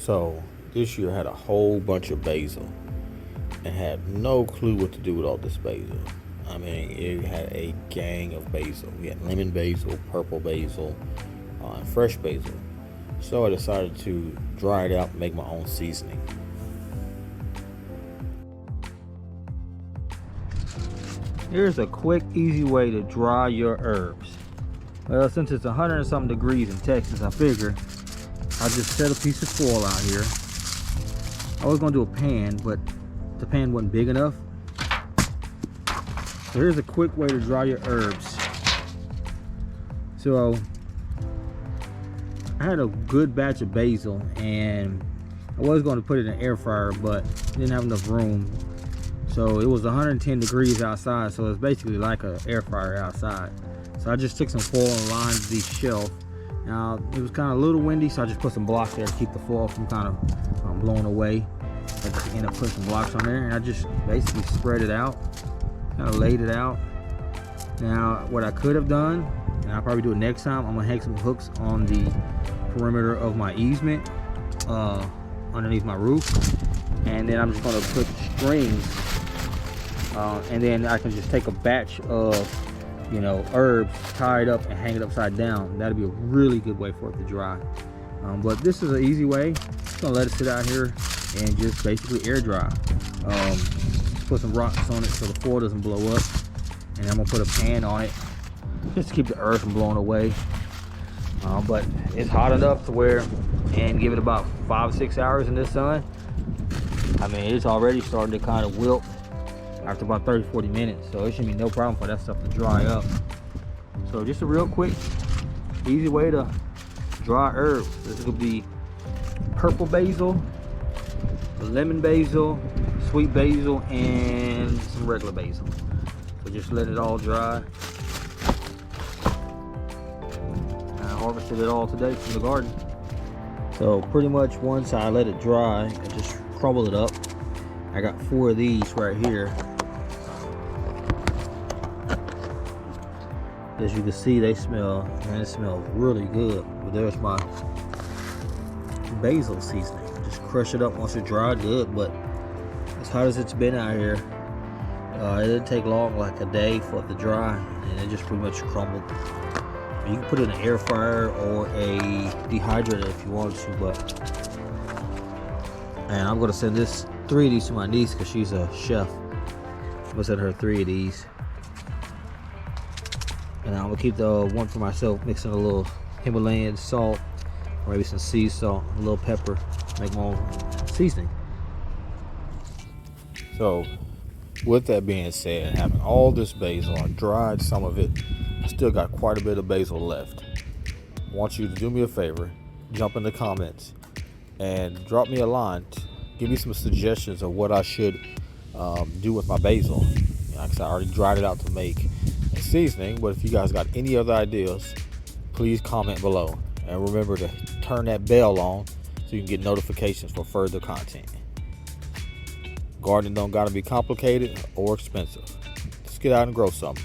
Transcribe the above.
So this year I had a whole bunch of basil and had no clue what to do with all this basil. I mean, it had a gang of basil. We had lemon basil, purple basil, and fresh basil. So I decided to dry it out and make my own seasoning. Here's a quick, easy way to dry your herbs. Well, since it's 100 and something degrees in Texas, I figured I'll just set a piece of foil out here. I was gonna do a pan, but the pan wasn't big enough. So here's a quick way to dry your herbs. So I had a good batch of basil and I was going to put it in an air fryer, but didn't have enough room. So it was 110 degrees outside, so it's basically like an air fryer outside. So I just took some foil and lined the shelf. Now it was kind of a little windy, so I just put some blocks there to keep the foil from kind of blowing away. I just ended up putting some blocks on there, and I just basically spread it out, kind of laid it out. Now what I could have done, and I'll probably do it next time, I'm gonna hang some hooks on the perimeter of my easement underneath my roof, and then I'm just gonna put strings, and then I can just take a batch of herbs, tie it up and hang it upside down. That'd be a really good way for it to dry. But this is an easy way. Just gonna let it sit out here and just basically air dry. Put some rocks on it so the foil doesn't blow up, and I'm gonna put a pan on it just to keep the earth from blowing away. But it's hot enough to where, and give it about 5-6 hours in the sun. I mean, it's already starting to kind of wilt after about 30-40 minutes, so it should be no problem for that stuff to dry up. So just a real quick, easy way to dry herbs. This will be purple basil, lemon basil, sweet basil, and some regular basil. So just let it all dry. I harvested it all today from the garden. So pretty much once I let it dry, I just crumble it up. I got 4 of these right here. As you can see, they smell, and it smells really good. But there's my basil seasoning. Just crush it up once it dry good. But as hot as it's been out here, it didn't take long, like a day for it to dry, and it just pretty much crumbled. You can put it in an air fryer or a dehydrator if you want to, but and I'm gonna send 3 of these to my niece because she's a chef. I'm gonna send her 3 of these, and I'm gonna keep the one for myself, mixing a little Himalayan salt, or maybe some sea salt, a little pepper, make my own seasoning. So with that being said, having all this basil, I dried some of it. I still got quite a bit of basil left. I want you to do me a favor, jump in the comments and drop me a line. Give me some suggestions of what I should do with my basil. Like I said, I already dried it out to make a seasoning, but if you guys got any other ideas, please comment below. And remember to turn that bell on so you can get notifications for further content. Gardening don't gotta be complicated or expensive. Just get out and grow something.